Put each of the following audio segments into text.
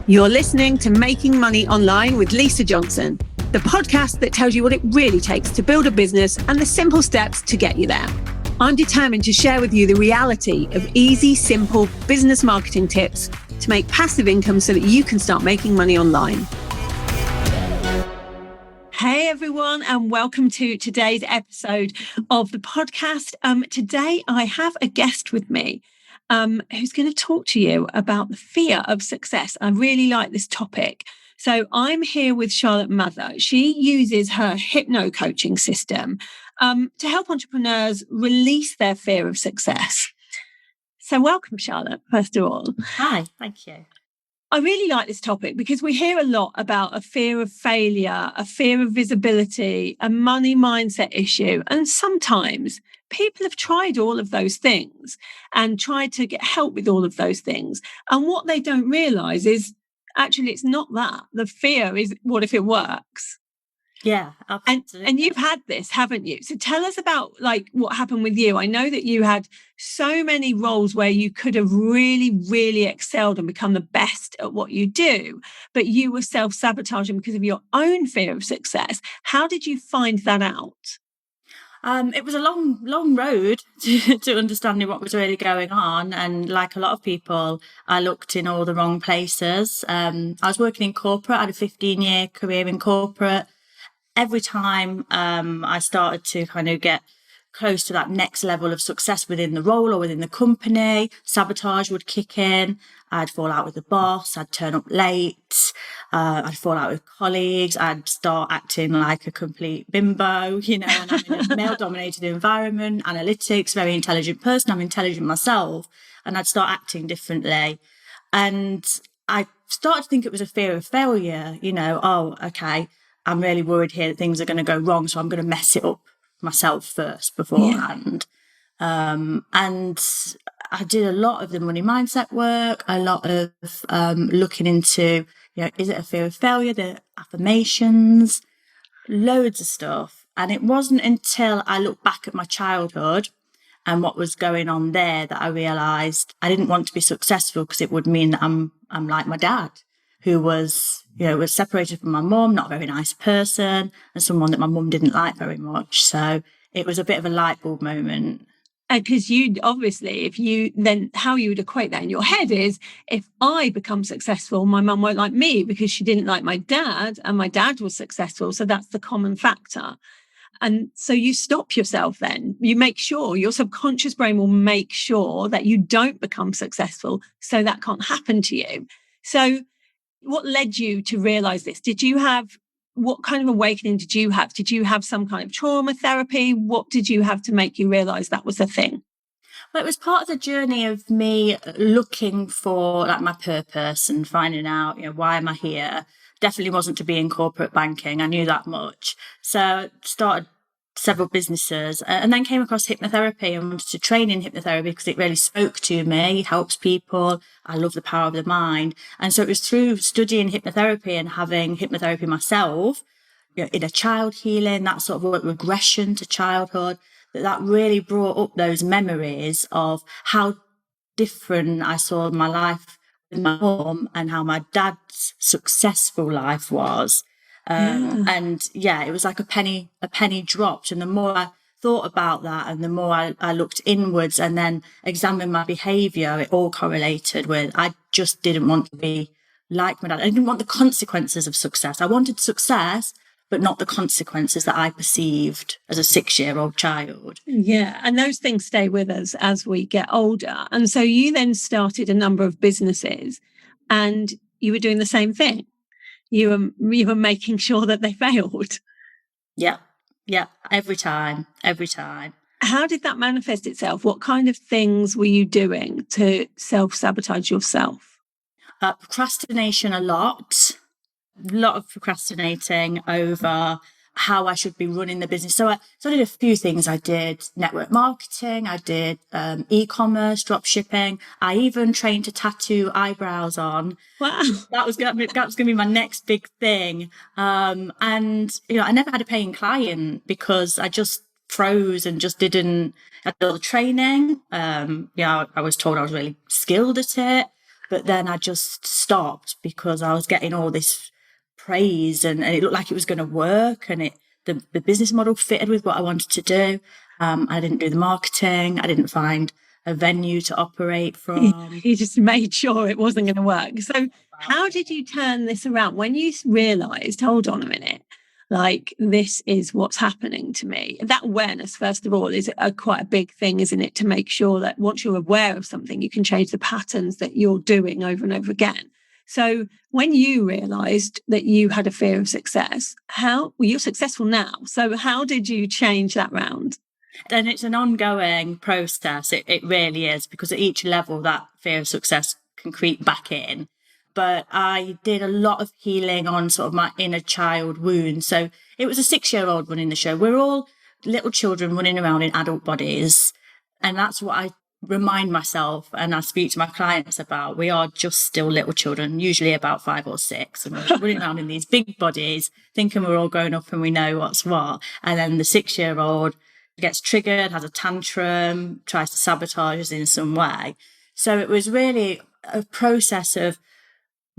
You're listening to Making Money Online with Lisa Johnson, the podcast that tells you what it really takes to build a business and the simple steps to get you there. I'm determined to share with you the reality of easy, simple business marketing tips to make passive income so that you can start making money online. Hey everyone, and welcome to today's episode of the podcast. Today I have a guest with me who's going to talk to you about the fear of success. I really like this topic. So I'm here with Charlotte Mather. She uses her hypno coaching system to help entrepreneurs release their fear of success. So welcome, Charlotte, first of all. Hi, thank you. I really like this topic because we hear a lot about a fear of failure, a fear of visibility, a money mindset issue. And sometimes people have tried all of those things and tried to get help with all of those things. And what they don't realize is actually it's not that. The fear is, what if it works? Yeah, absolutely. And you've had this, haven't you? So tell us about what happened with you. I know that you had so many roles where you could have really, really excelled and become the best at what you do, but you were self-sabotaging because of your own fear of success. How did you find that out? It was a long road to understanding what was really going on. And like a lot of people, I looked in all the wrong places. I was working in corporate. I had a 15-year career in corporate. Every time I started to kind of get close to that next level of success within the role or within the company, sabotage would kick in. I'd fall out with the boss. I'd turn up late. I'd fall out with colleagues. I'd start acting like a complete bimbo, and I'm in a male-dominated environment, analytics, very intelligent person. I'm intelligent myself. And I'd start acting differently. And I started to think it was a fear of failure, okay, I'm really worried here that things are going to go wrong, so I'm going to mess it up myself first beforehand. Yeah. And I did a lot of the money mindset work, a lot of looking into, is it a fear of failure, the affirmations, loads of stuff. And it wasn't until I looked back at my childhood and what was going on there that I realised I didn't want to be successful because it would mean that I'm like my dad, who was separated from my mum, not a very nice person, and someone that my mum didn't like very much. So it was a bit of a light bulb moment. Because you obviously, then how you would equate that in your head is, if I become successful, my mum won't like me because she didn't like my dad and my dad was successful. So that's the common factor. And so you stop yourself then. You make sure your subconscious brain will make sure that you don't become successful so that can't happen to you. So what led you to realize this? What kind of awakening did you have? Did you have some kind of trauma therapy? What did you have to make you realize that was a thing? Well, it was part of the journey of me looking for my purpose and finding out, why am I here? Definitely wasn't to be in corporate banking. I knew that much. So I started several businesses and then came across hypnotherapy and wanted to train in hypnotherapy because it really spoke to me, helps people. I love the power of the mind. And so it was through studying hypnotherapy and having hypnotherapy myself, inner child healing, that sort of regression to childhood, that really brought up those memories of how different I saw my life with my mum and how my dad's successful life was. And it was like a penny dropped. And the more I thought about that and the more I looked inwards and then examined my behaviour, it all correlated with, I just didn't want to be like my dad. I didn't want the consequences of success. I wanted success, but not the consequences that I perceived as a 6-year-old child. Yeah. And those things stay with us as we get older. And so you then started a number of businesses and you were doing the same thing. You were making sure that they failed. Yeah, every time. How did that manifest itself? What kind of things were you doing to self-sabotage yourself? Procrastination a lot of procrastinating over how I should be running the business. So I did a few things. I did network marketing. I did e-commerce, drop shipping. I even trained to tattoo eyebrows on. Wow. That was going to be my next big thing. And, I never had a paying client because I just froze and just didn't. I did all the training. I was told I was really skilled at it. But then I just stopped because I was getting all this praise and it looked like it was going to work, and the business model fitted with what I wanted to do. I didn't do the marketing. I didn't find a venue to operate from. You just made sure it wasn't going to work. So how did you turn this around when you realized, hold on a minute, like this is what's happening to me? That awareness, first of all, is quite a big thing, isn't it? To make sure that once you're aware of something, you can change the patterns that you're doing over and over again. So when you realized that you had a fear of success, you're successful now. So how did you change that round? And it's an ongoing process. It really is, because at each level that fear of success can creep back in. But I did a lot of healing on sort of my inner child wound. So it was a 6-year-old running the show. We're all little children running around in adult bodies. And that's what I remind myself and I speak to my clients about. We are just still little children, usually about 5 or 6, and we're running around in these big bodies thinking we're all grown up and we know what's what. And then the 6-year-old gets triggered, has a tantrum, tries to sabotage us in some way. So it was really a process of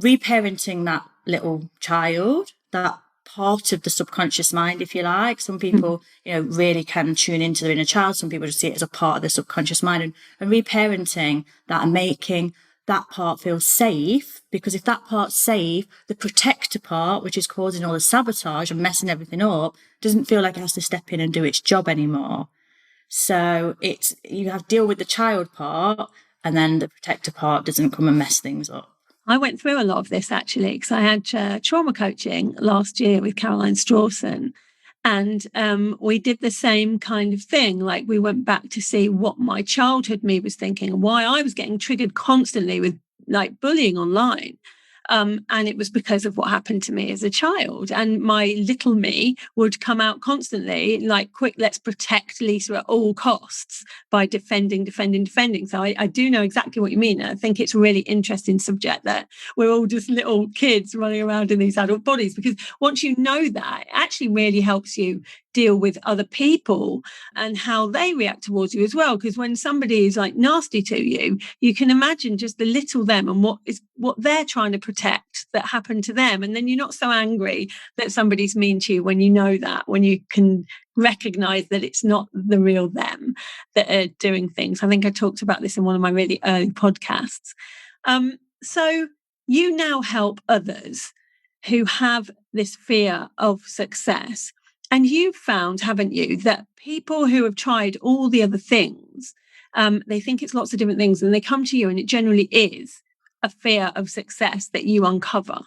reparenting that little child, that part of the subconscious mind, if you like. Some people, really can tune into their inner child. Some people just see it as a part of the subconscious mind, and reparenting that and making that part feel safe. Because if that part's safe, the protector part, which is causing all the sabotage and messing everything up, doesn't feel like it has to step in and do its job anymore. So you have to deal with the child part, and then the protector part doesn't come and mess things up. I went through a lot of this actually, because I had trauma coaching last year with Caroline Strawson. And we did the same kind of thing. Like we went back to see what my childhood me was thinking and why I was getting triggered constantly with like bullying online. And it was because of what happened to me as a child. And my little me would come out constantly like, quick, let's protect Lisa at all costs by defending. So I do know exactly what you mean. I think it's a really interesting subject that we're all just little kids running around in these adult bodies, because once you know that, it actually really helps you deal with other people and how they react towards you as well. Because when somebody is like nasty to you, you can imagine just the little them and what they're trying to protect that happened to them. And then you're not so angry that somebody's mean to you when you know that, when you can recognize that it's not the real them that are doing things. I think I talked about this in one of my really early podcasts. So you now help others who have this fear of success. And you've found, haven't you, that people who have tried all the other things, they think it's lots of different things, and they come to you and it generally is a fear of success that you uncover.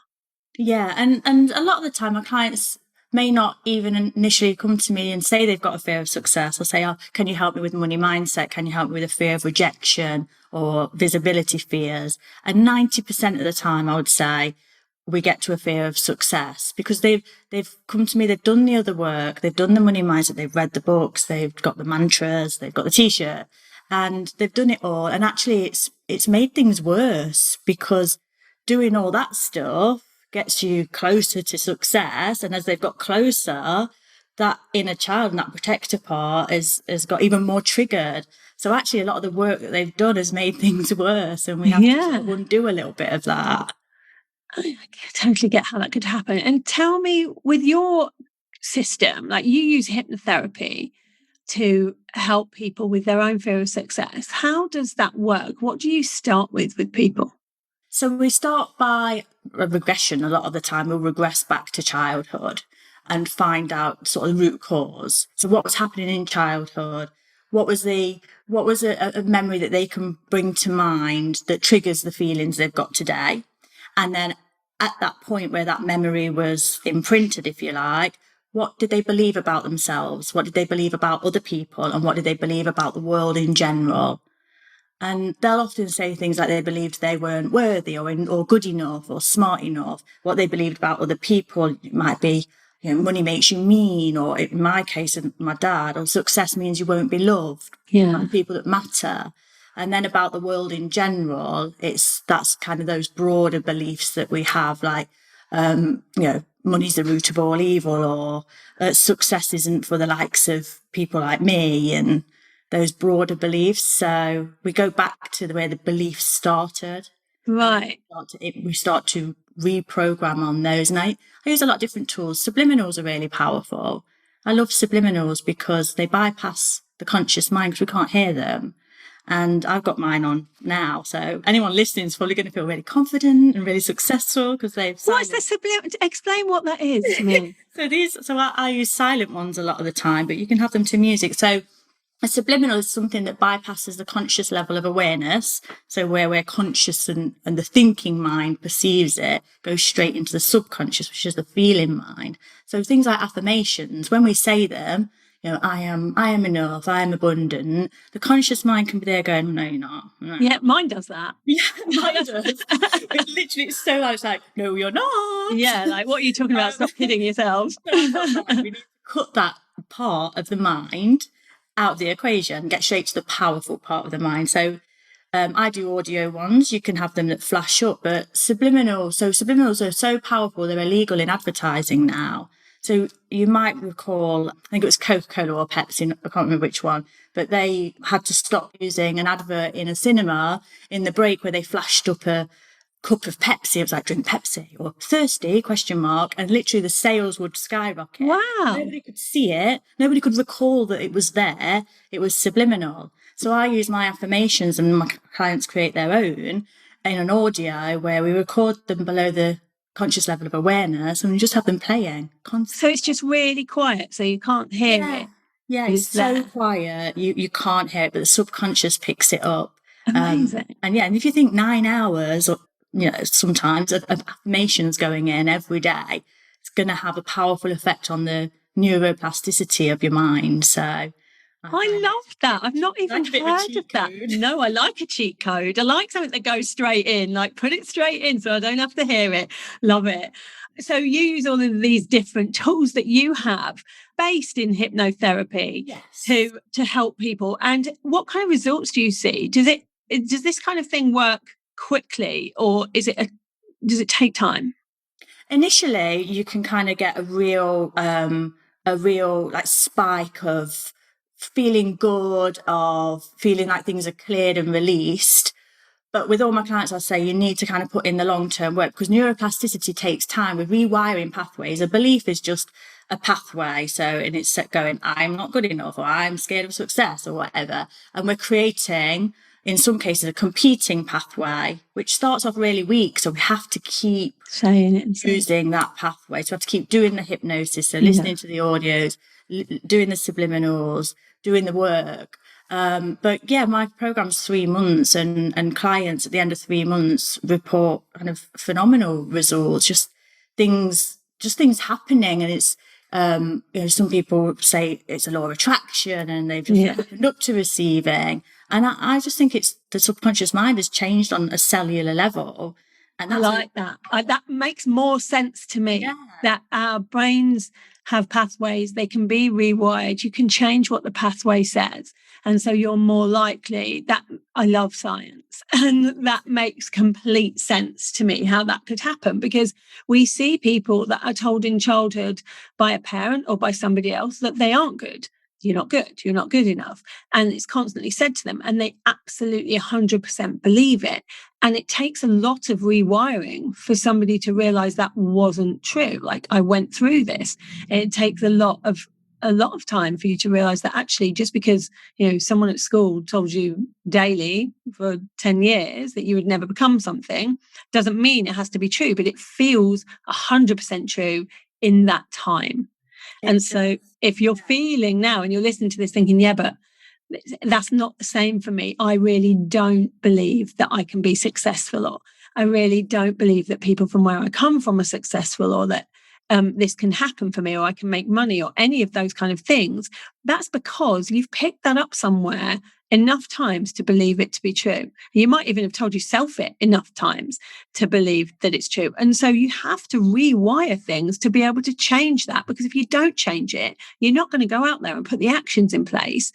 Yeah, and a lot of the time our clients may not even initially come to me and say they've got a fear of success. I'll say, can you help me with money mindset? Can you help me with a fear of rejection or visibility fears? And 90% of the time I would say, we get to a fear of success, because they've come to me, they've done the other work, they've done the money mindset, they've read the books, they've got the mantras, they've got the t-shirt, and they've done it all. And actually it's made things worse, because doing all that stuff gets you closer to success. And as they've got closer, that inner child and that protector part has got even more triggered. So actually a lot of the work that they've done has made things worse, and we have to sort of undo a little bit of that. I totally get how that could happen. And tell me, with your system, like you use hypnotherapy to help people with their own fear of success. How does that work? What do you start with people? So we start by a regression. A lot of the time we'll regress back to childhood and find out sort of the root cause. So what was happening in childhood? What was a memory that they can bring to mind that triggers the feelings they've got today? And then at that point where that memory was imprinted, if you like, what did they believe about themselves? What did they believe about other people? And what did they believe about the world in general? And they'll often say things like they believed they weren't worthy or good enough or smart enough. What they believed about other people, it might be, money makes you mean, or in my case, my dad, or success means you won't be loved. Yeah. People that matter. And then about the world in general, that's kind of those broader beliefs that we have, like, money's the root of all evil, or success isn't for the likes of people like me, and those broader beliefs. So we go back to the way the beliefs started. Right. We start to reprogram on those. And I use a lot of different tools. Subliminals are really powerful. I love subliminals because they bypass the conscious mind because we can't hear them. And I've got mine on now. So anyone listening is probably going to feel really confident and really successful because they've What's the subliminal? Explain what that is to me. So I use silent ones a lot of the time, but you can have them to music. So a subliminal is something that bypasses the conscious level of awareness. So where we're conscious and the thinking mind perceives it, goes straight into the subconscious, which is the feeling mind. So things like affirmations, when we say them, I am enough, I am abundant. The conscious mind can be there going, no, you're not. No. Yeah, mine does that. Yeah, mine does. It's so loud. It's like, no, you're not. Yeah, like, what are you talking about? Stop kidding yourselves. We need to cut that part of the mind out of the equation, get straight to the powerful part of the mind. So I do audio ones. You can have them that flash up, but subliminals are so powerful, they're illegal in advertising now. So you might recall, I think it was Coca-Cola or Pepsi, I can't remember which one, but they had to stop using an advert in a cinema in the break where they flashed up a cup of Pepsi. It was like, drink Pepsi, or thirsty, ? And literally the sales would skyrocket. Wow. Nobody could see it. Nobody could recall that it was there. It was subliminal. So I use my affirmations, and my clients create their own in an audio where we record them below the conscious level of awareness, and we just have them playing constantly. So it's just really quiet, so you can't hear it. Yeah, it's so quiet, you can't hear it, but the subconscious picks it up. Amazing. And if you think 9 hours, or sometimes of affirmations going in every day, it's going to have a powerful effect on the neuroplasticity of your mind. So I love that. I've not even heard of that. No, I like a cheat code. I like something that goes straight in, like put it straight in so I don't have to hear it. Love it. So you use all of these different tools that you have based in hypnotherapy to help people. And what kind of results do you see? Does this kind of thing work quickly, or does it take time? Initially, you can kind of get a real like spike of feeling good, of feeling like things are cleared and released. But with all my clients, I say you need to kind of put in the long-term work, because neuroplasticity takes time. With rewiring pathways, a belief is just a pathway. And it's going, I'm not good enough, or I'm scared of success, or whatever. And we're creating, in some cases, a competing pathway, which starts off really weak. So we have to keep saying it and using that pathway. So we have to keep doing the hypnosis, so listening to the audios, doing the subliminals, doing the work. But my program's 3 months, and clients at the end of 3 months report kind of phenomenal results, just things happening. And it's, some people say it's a law of attraction, and they've just opened up to receiving. And I just think it's the subconscious mind has changed on a cellular level. And I like that. That makes more sense to me, that our brains have pathways. They can be rewired. You can change what the pathway says. And so you're more likely that I love science. And that makes complete sense to me how that could happen, because we see people that are told in childhood by a parent or by somebody else that they aren't good. You're not good. You're not good enough. And it's constantly said to them, and they absolutely 100% believe it. And it takes a lot of rewiring for somebody to realize that wasn't true. Like, I went through this. It takes a lot of time for you to realize that actually, just because, someone at school told you daily for 10 years that you would never become something, doesn't mean it has to be true, but it feels 100% true in that time. And so if you're feeling now and you're listening to this thinking, but that's not the same for me, I really don't believe that I can be successful, or I really don't believe that people from where I come from are successful, or that this can happen for me, or I can make money, or any of those kind of things, that's because you've picked that up somewhere enough times to believe it to be true. You might even have told yourself it enough times to believe that it's true. And so you have to rewire things to be able to change that, because if you don't change it, you're not going to go out there and put the actions in place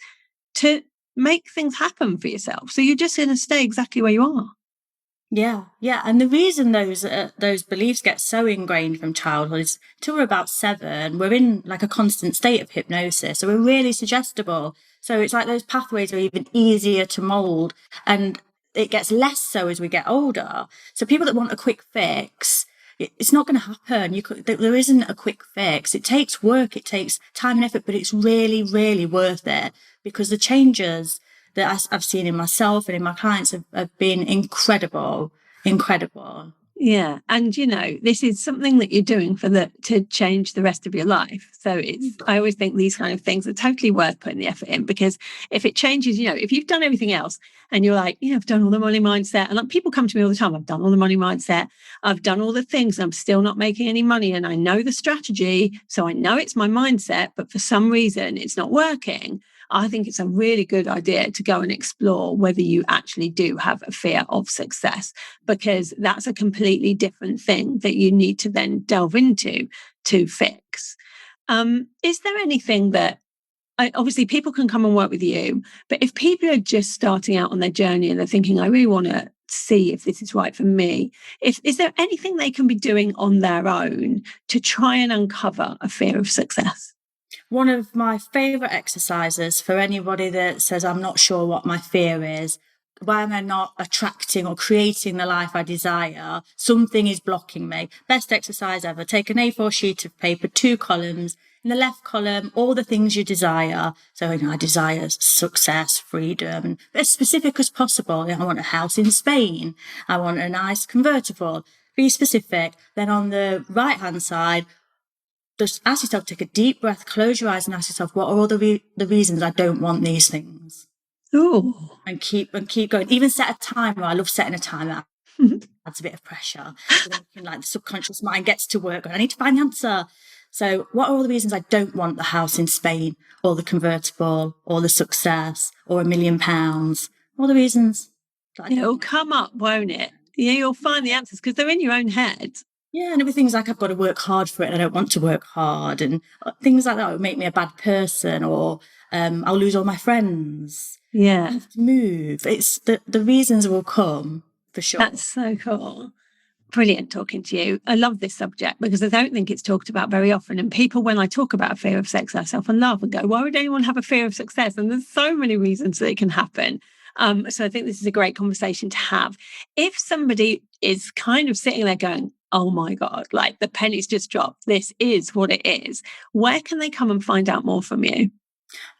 to make things happen for yourself. So you're just going to stay exactly where you are. Yeah. And the reason those beliefs get so ingrained from childhood is till we're about 7, we're in like a constant state of hypnosis. So we're really suggestible. So it's like those pathways are even easier to mold. And it gets less so as we get older. So people that want a quick fix, it's not going to happen. There isn't a quick fix. It takes work, it takes time and effort, but it's really, really worth it, because the changes that I've seen in myself and in my clients have been incredible. Yeah. And, this is something that you're doing to change the rest of your life. So I always think these kind of things are totally worth putting the effort in, because if it changes, if you've done everything else and you're like, I've done all the money mindset, and like, people come to me all the time, I've done all the money mindset, I've done all the things, and I'm still not making any money. And I know the strategy. So I know it's my mindset, but for some reason it's not working. I think it's a really good idea to go and explore whether you actually do have a fear of success, because that's a completely different thing that you need to then delve into to fix. Is there anything that, obviously people can come and work with you, but if people are just starting out on their journey and they're thinking, I really want to see if this is right for me, is there anything they can be doing on their own to try and uncover a fear of success? One of my favourite exercises for anybody that says, I'm not sure what my fear is, why am I not attracting or creating the life I desire? Something is blocking me. Best exercise ever. Take an A4 sheet of paper, 2 columns. In the left column, all the things you desire. So, I desire success, freedom, as specific as possible. I want a house in Spain. I want a nice convertible. Be specific. Then on the right-hand side, just ask yourself, take a deep breath, close your eyes and ask yourself, what are all the reasons I don't want these things? Oh. And keep going. Even set a timer. I love setting a timer. Adds a bit of pressure. So then you can, the subconscious mind gets to work. I need to find the answer. So what are all the reasons I don't want the house in Spain, or the convertible, or the success, or £1 million? All the reasons. It'll come up, won't it? Yeah, you'll find the answers because they're in your own head. Yeah, and everything's like, I've got to work hard for it and I don't want to work hard, and things like that would make me a bad person, or I'll lose all my friends. Yeah. I have to move. It's the reasons will come for sure. That's so cool. Brilliant talking to you. I love this subject because I don't think it's talked about very often. And people, when I talk about a fear of success, often laugh and go, why would anyone have a fear of success? And there's so many reasons that it can happen. So I think this is a great conversation to have. If somebody is kind of sitting there going, oh my God, like the penny's just dropped, this is what it is, where can they come and find out more from you?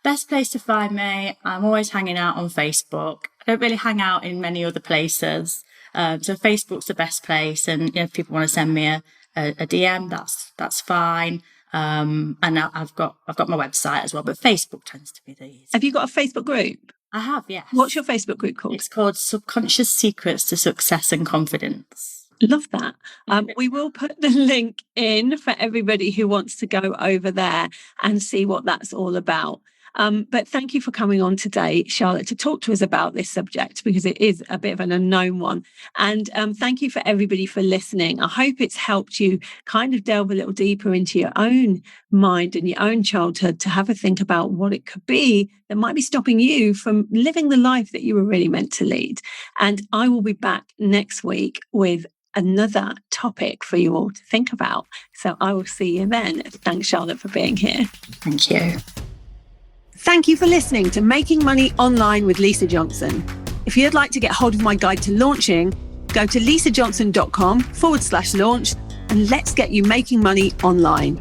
Best place to find me, I'm always hanging out on Facebook. I don't really hang out in many other places. So Facebook's the best place. And if people want to send me a DM, that's fine. And I've got my website as well, but Facebook tends to be the easiest. Have you got a Facebook group? I have, yes. What's your Facebook group called? It's called Subconscious Secrets to Success and Confidence. Love that. We will put the link in for everybody who wants to go over there and see what that's all about. But thank you for coming on today, Charlotte, to talk to us about this subject, because it is a bit of an unknown one. And thank you for everybody for listening. I hope it's helped you kind of delve a little deeper into your own mind and your own childhood to have a think about what it could be that might be stopping you from living the life that you were really meant to lead. And I will be back next week with another topic for you all to think about. So I will see you then. Thanks, Charlotte, for being here. Thank you. Thank you for listening to Making Money Online with Lisa Johnson. If you'd like to get hold of my guide to launching, go to lisajohnson.com/launch and let's get you making money online.